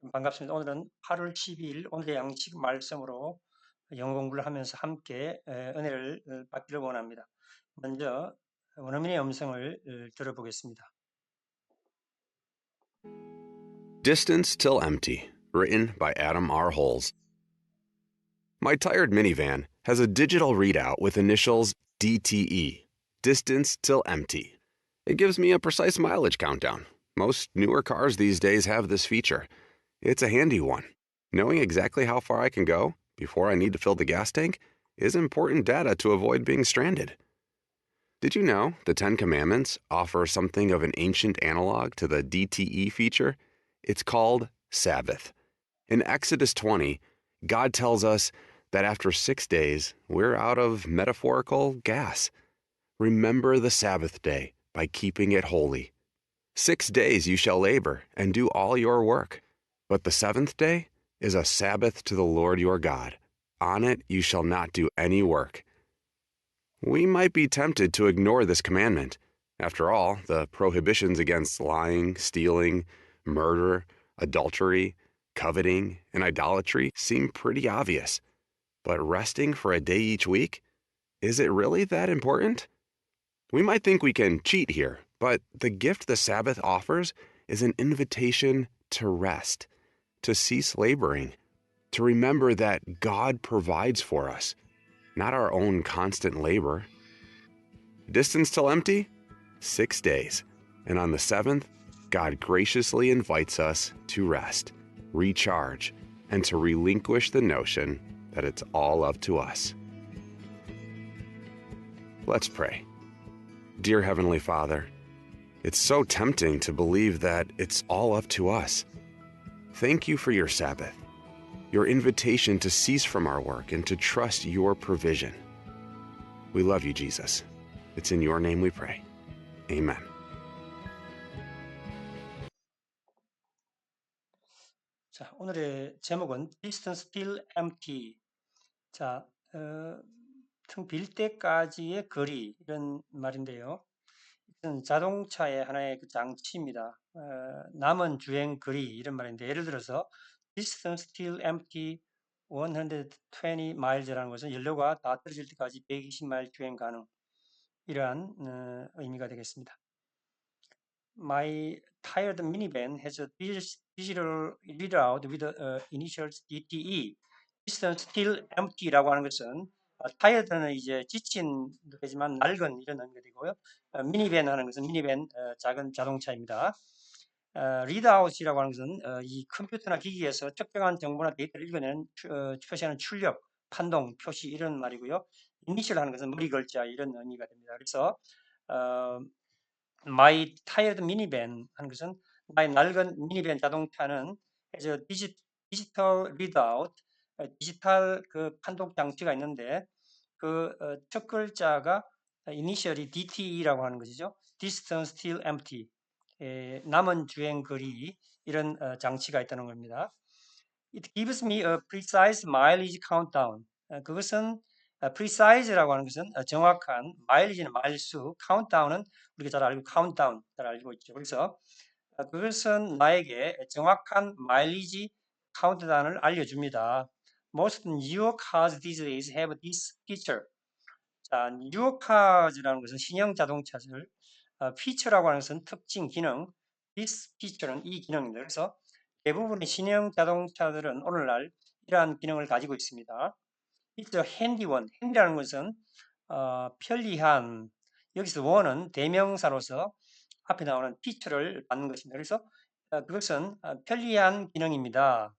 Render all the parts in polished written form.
반갑습니다. 오늘은 8월 12일 오늘의 양식 말씀으로 영어 공부를 하면서 함께 은혜를 받기를 원합니다. 먼저 원어민의 음성을 들어보겠습니다. Distance Till Empty, written by Adam R. Holes. My tired minivan has a digital readout with initials DTE, Distance Till Empty. It gives me a precise mileage countdown. Most newer cars these days have this feature. It's a handy one. Knowing exactly how far I can go before I need to fill the gas tank is important data to avoid being stranded. Did you know the Ten Commandments offer something of an ancient analog to the DTE feature? It's called Sabbath. In Exodus 20, God tells us that after 6 days, we're out of metaphorical gas. Remember the Sabbath day by keeping it holy. 6 days you shall labor and do all your work. But the seventh day is a Sabbath to the Lord your God. On it you shall not do any work. We might be tempted to ignore this commandment. After all, the prohibitions against lying, stealing, murder, adultery, coveting, and idolatry seem pretty obvious. But resting for a day each week? Is it really that important? We might think we can cheat here, but the gift the Sabbath offers is an invitation to rest, to cease laboring, to remember that God provides for us, not our own constant labor. Distance till empty? 6 days. And on the seventh, God graciously invites us to rest, recharge, and to relinquish the notion that it's all up to us. Let's pray. Dear Heavenly Father, it's so tempting to believe that it's all up to us. Thank you for your Sabbath, your invitation to cease from our work and to trust your provision. We love you, Jesus. It's in your name we pray. Amen. 자, 오늘의 제목은 Distance Still Empty. 자, 텅 빌 때까지의 거리 이런 말인데요. 이것은 자동차의 하나의 그 장치입니다. 남은 주행 거리 이런 말인데 예를 들어서 distance still empty 120 miles라는 것은 연료가 다 떨어질 때까지 120마일 주행 가능 이러한 의미가 되겠습니다. My tired minivan has a digital readout with initials DTE. distance still empty라고 하는 것은 tired는 이제 지친 되지만 낡은 이런 의미가 되고요. 미니밴 하는 것은 미니밴 작은 자동차입니다. readout이라고 하는 것은 이 컴퓨터나 기기에서 특정한 정보나 데이터를 읽어내는 표시하는 출력, 판동, 표시 이런 말이고요. initial 하는 것은 머리 글자 이런 의미가 됩니다. 그래서 My tired minivan 하는 것은 나의 낡은 미니밴 자동차는 has a digital readout, 디지털 그 판독 장치가 있는데 그 첫 글자가 initially DTE라고 하는 것이죠. Distance still empty. 남은 주행 거리 이런 장치가 있다는 겁니다. It gives me a precise mileage countdown. 그것은 precise라고 하는 것은 정확한, mileage는 마일수, countdown은 우리가 잘 알고 countdown 잘 알고 있죠. 그래서 그것은 나에게 정확한 마일리지 카운트다운을 알려줍니다. Most newer cars these days have this feature. 자, newer cars라는 것은 신형 자동차들, feature라고 하는 것은 특징, 기능, this feature는 이 기능입니다. 그래서 대부분의 신형 자동차들은 오늘날 이러한 기능을 가지고 있습니다. It's a handy one. handy라는 것은 편리한, 여기서 one은 대명사로서 앞에 나오는 feature를 받는 것입니다. 그래서 그것은 편리한 기능입니다.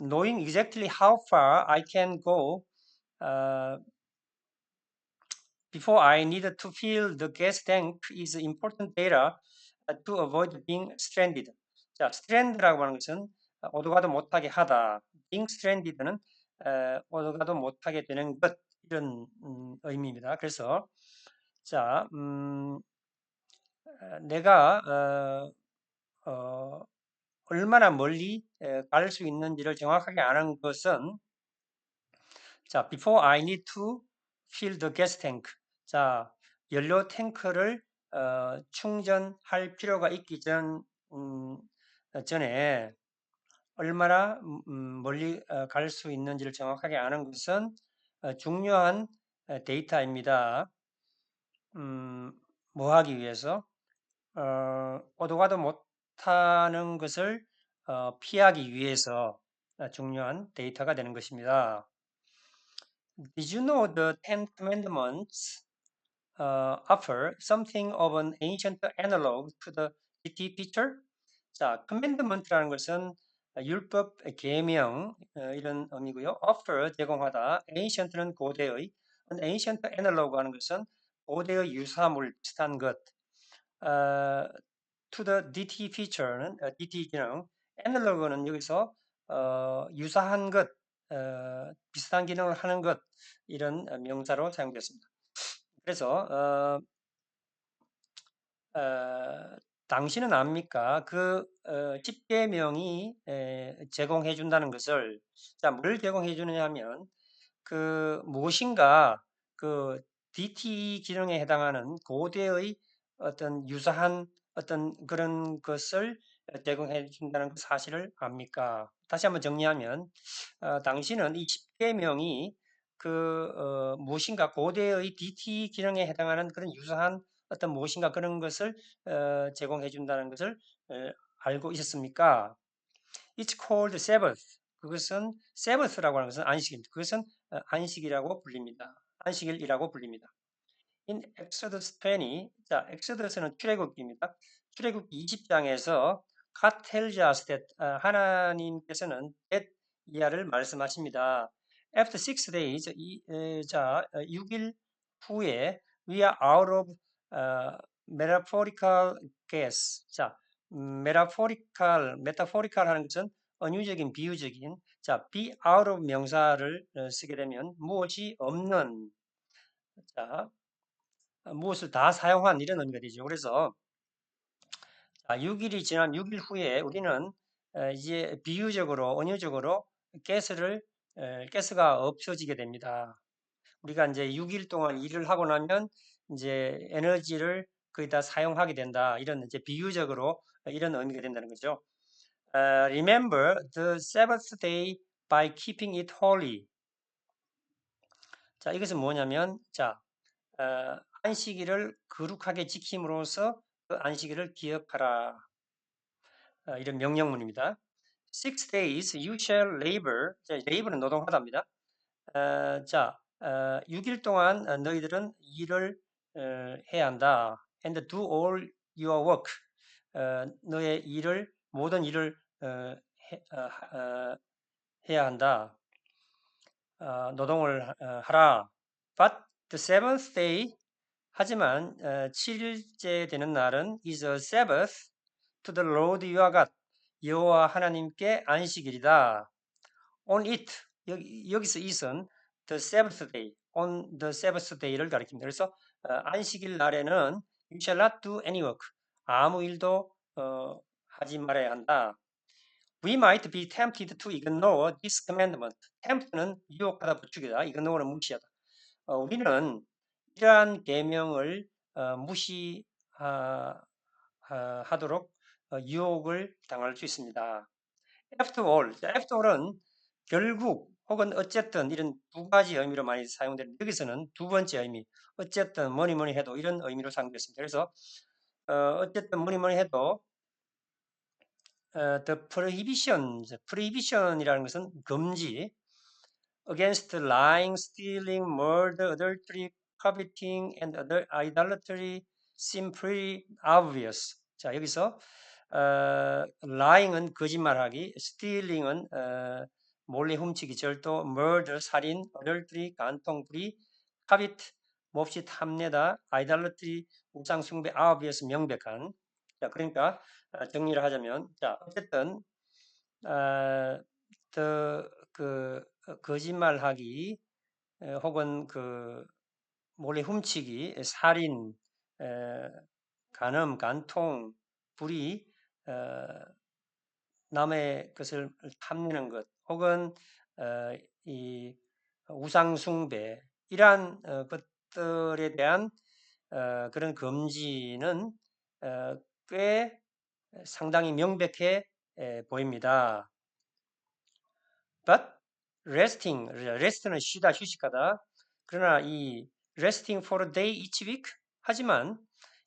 Knowing exactly how far I can go before I need to fill the gas tank is important data to avoid being stranded. 자, strand라고 하는 것은 오도 가도 못하게 하다. being stranded는 오도 가도 못하게 되는 것 이런 의미입니다. 그래서 자, 내가 얼마나 멀리 갈 수 있는지를 정확하게 아는 것은 자, before I need to fill the gas tank. 자, 연료 탱크를 충전할 필요가 있기 전에 얼마나 멀리 갈 수 있는지를 정확하게 아는 것은 중요한 데이터입니다. 뭐 하기 위해서? 오도 가도 못하는 것을 피하기 위해서 중요한 데이터가 되는 것입니다. Did you know the Ten Commandments offer something of an ancient analog to the GT picture? 자, commandment라는 것은 율법, 계명 이런 의미고요. offer 제공하다, ancient는 고대의, an ancient analog 하는 것은 고대의 유사물 비슷한 것. to the DT feature는 DT 기능, analog는 여기서 유사한 것, 비슷한 기능을 하는 것 이런 명사로 사용되었습니다. 그래서 당신은 압니까? 그 집계명이 제공해 준다는 것을 자, 뭘 제공해 주느냐 하면 그 무엇인가 그 DTE 기능에 해당하는 고대의 어떤 유사한 어떤 그런 것을 제공해 준다는 그 사실을 압니까? 다시 한번 정리하면 당신은 이 집계명이 그 무엇인가 고대의 DTE 기능에 해당하는 그런 유사한 어떤 무엇인가 그런 것을 제공해 준다는 것을 알고 있었습니까? It's called Sabbath. 그것은 Sabbath라고 하는 것은 안식입니다. 그것은 안식이라고 불립니다. 안식일이라고 불립니다. In Exodus 20, 자, 엑소더스는 출애굽기입니다. 출애굽기 20장에서 God tells us that 하나님께서는 that 이하를 말씀하십니다. After 6 days, 6일 후에 we are out of metaphorical gas. 자, metaphorical 하는 것은 은유적인, 비유적인. 자, be out of 명사를 쓰게 되면 무엇이 없는. 자, 무엇을 다 사용한 이런 의미가 되죠. 그래서 6일이 지난 6일 후에 우리는 이제 비유적으로 은유적으로 가스가 없어지게 됩니다. 우리가 이제 6일 동안 일을 하고 나면 이제 에너지를 거의 다 사용하게 된다. 이런 이제 비유적으로 이런 의미가 된다는 거죠. Remember the Sabbath day by keeping it holy. 자, 이것은 뭐냐면 안식일을 거룩하게 지킴으로써 그 안식일을 기억하라. 이런 명령문입니다. 6 days you shall labor. 자, labor는 노동하다입니다. 6일 동안 너희들은 일을 해야 한다. And do all your work. 너의 일을 모든 일을 해야 한다. 노동을 하라. But the seventh day 하지만 7일째 되는 날은 is a Sabbath to the Lord your God. 여호와 하나님께 안식일이다. On it 여기서 it은 the Sabbath day, on the Sabbath day를 가리킵니다. 그래서 안식일 날에는 you shall not do any work. 아무 일도 하지 말아야 한다. We might be tempted to ignore this commandment. tempt는 유혹하다, 부추기다. ignore는 무시하다. 우리는 이러한 계명을 무시하도록 유혹을 당할 수 있습니다. After all은 결국 혹은 어쨌든 이런 두 가지 의미로 많이 사용되는데 여기서는 두 번째 의미, 어쨌든 뭐니 해도 이런 의미로 사용됐습니다. 그래서 어쨌든 뭐니 해도 the prohibition이라는 것은 금지, against lying, stealing, murder, adultery, coveting, and other idolatry seem pretty obvious. 자, 여기서 lying은 거짓말하기, stealing은 몰래 훔치기, 절도, murder, 살인, adultery, 간통, 불의, covet, 몹시 탐내다, idolatry, 우상 숭배, obvious, 명백한. 자, 그러니까 정리를 하자면, 자, 어쨌든 거짓말하기 혹은 그 몰래 훔치기, 살인, 간음, 간통, 불의, 남의 것을 탐내는 것, 혹은 이 우상 숭배 이러한 것들에 대한 그런 금지는 꽤 상당히 명백해 보입니다. but resting, rest는 쉬다, 휴식하다. 그러나 이 resting for a day each week 하지만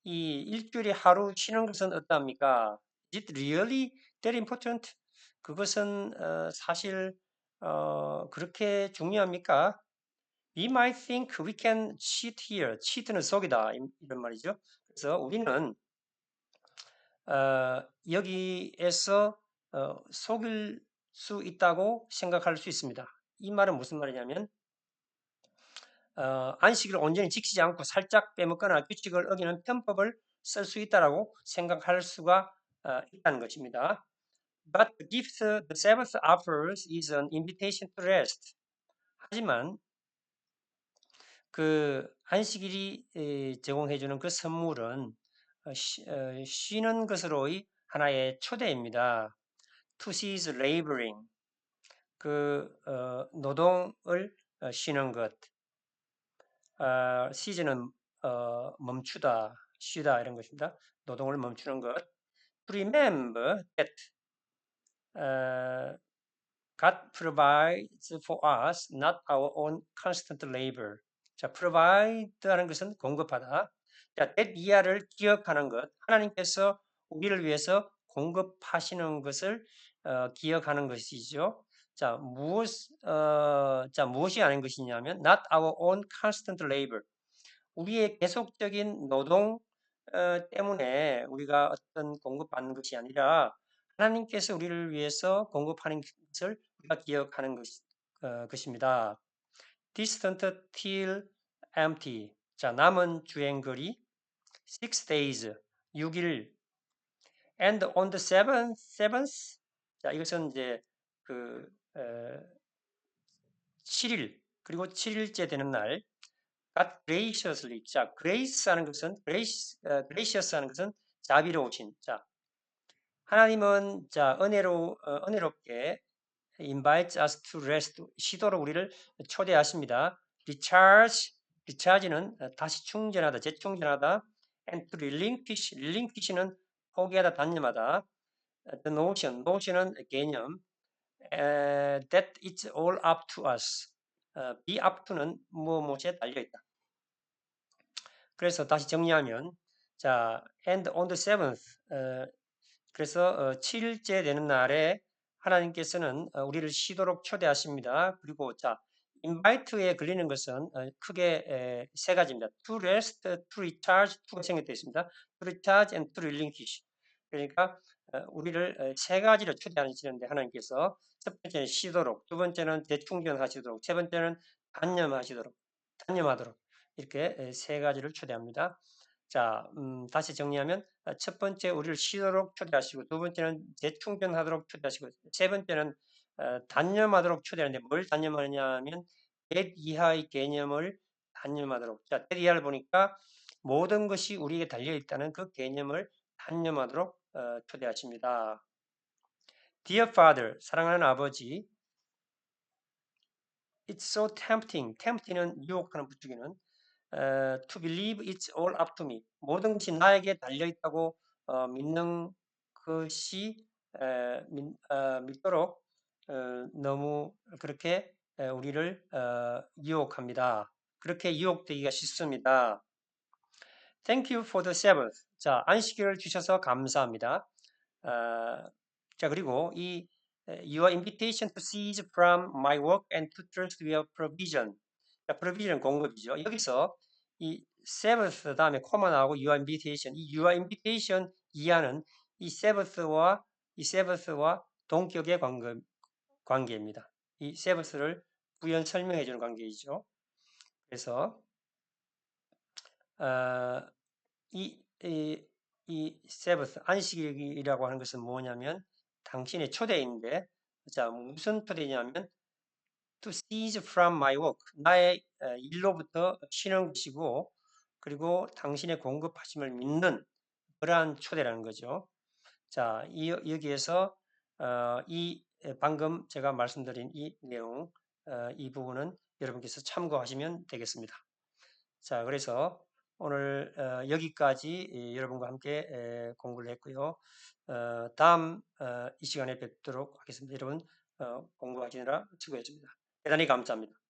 이 일주일에 하루 쉬는 것은 어떠합니까? Is it really that important? 그것은 사실 그렇게 중요합니까? We might think we can cheat here. cheat는 속이다 이런 말이죠. 그래서 우리는 여기에서 속일 수 있다고 생각할 수 있습니다. 이 말은 무슨 말이냐면 안식을 온전히 지키지 않고 살짝 빼먹거나 규칙을 어기는 편법을 쓸 수 있다라고 생각할 수가 있다는 것입니다. But the gift the Sabbath offers is an invitation to rest. 하지만 그 안식일이 제공해주는 그 선물은 쉬는 것으로의 하나의 초대입니다. To cease laboring, 그 노동을 쉬는 것, cease는 멈추다, 쉬다 이런 것입니다. 노동을 멈추는 것. To remember that God provides for us, not our own constant labor. 자, provide하는 것은 공급하다. 자, that 이하를 기억하는 것. 하나님께서 우리를 위해서 공급하시는 것을 기억하는 것이죠. 자, 무엇이 아닌 것이냐면 not our own constant labor. 우리의 계속적인 노동 때문에 우리가 어떤 공급받는 것이 아니라 하나님께서 우리를 위해서 공급하는 것을 우리가 기억하는 것입니다. Distant till empty. 자, 남은 주행거리 6 days, 6일. And on the seventh. 자, 이것은 이제 그 7일 그리고 7일째 되는 날 God graciously. 자, grace 하는 것은 gracious 하는 것은 자비로우신. 자, 하나님은 자 은혜롭게 invites us to rest 쉬도록 우리를 초대하십니다. recharge는 다시 충전하다, 재충전하다. and to relinquish는 포기하다, 단념하다. the notion은 개념. that it's all up to us. be up to는 무엇에 달려 있다. 그래서 다시 정리하면 자, and on the seventh 그래서 7일째 되는 날에 하나님께서는 우리를 쉬도록 초대하십니다. 그리고 자, invite에 걸리는 것은 크게 세 가지입니다. to rest, to recharge, to가 생략되어 있습니다. to recharge and to relinquish. 그러니까 우리를 세 가지로 초대하시는데 하나님께서 첫 번째는 쉬도록, 두 번째는 재충전하시도록, 세 번째는 단념하도록 이렇게 세 가지를 초대합니다. 자, 다시 정리하면 첫 번째 우리를 쉬도록 초대하시고 두 번째는 재충전하도록 초대하시고 세 번째는 단념하도록 초대하는데 뭘 단념하느냐 하면 옛 이하의 개념을 단념하도록. 자, 옛 이하를 보니까 모든 것이 우리에게 달려있다는 그 개념을 단념하도록 초대하십니다. Dear Father, 사랑하는 아버지, It's so tempting. tempting은 유혹하는 부추기는 to believe it's all up to me. 모든 것이 나에게 달려 있다고 믿는 것이 믿도록 너무 그렇게 우리를 유혹합니다. 그렇게 유혹되기가 쉽습니다. Thank you for the Sabbath. 자, 안식일을 주셔서 감사합니다. 자, 그리고 이 your invitation to cease from my work and to trust your provision. 자, provision 공급이죠. 여기서 이 Sabbath 다음에 코마 나오고 your invitation. 이 your invitation 이하는 이 Sabbath와 동격의 관계입니다. 이 Sabbath를 부연 설명해 주는 관계이죠. 그래서 이 세버스 안식일이라고 하는 것은 뭐냐면 당신의 초대인데 자 무슨 초대냐면 to cease from my work 나의 일로부터 쉬는 것이고 그리고 당신의 공급하심을 믿는 그러한 초대라는 거죠. 자 여기에서 이 방금 제가 말씀드린 이 내용 이 부분은 여러분께서 참고하시면 되겠습니다. 자, 그래서 오늘 여기까지 여러분과 함께 공부를 했고요. 다음 이 시간에 뵙도록 하겠습니다. 여러분 공부하시느라 수고했습니다. 대단히 감사합니다.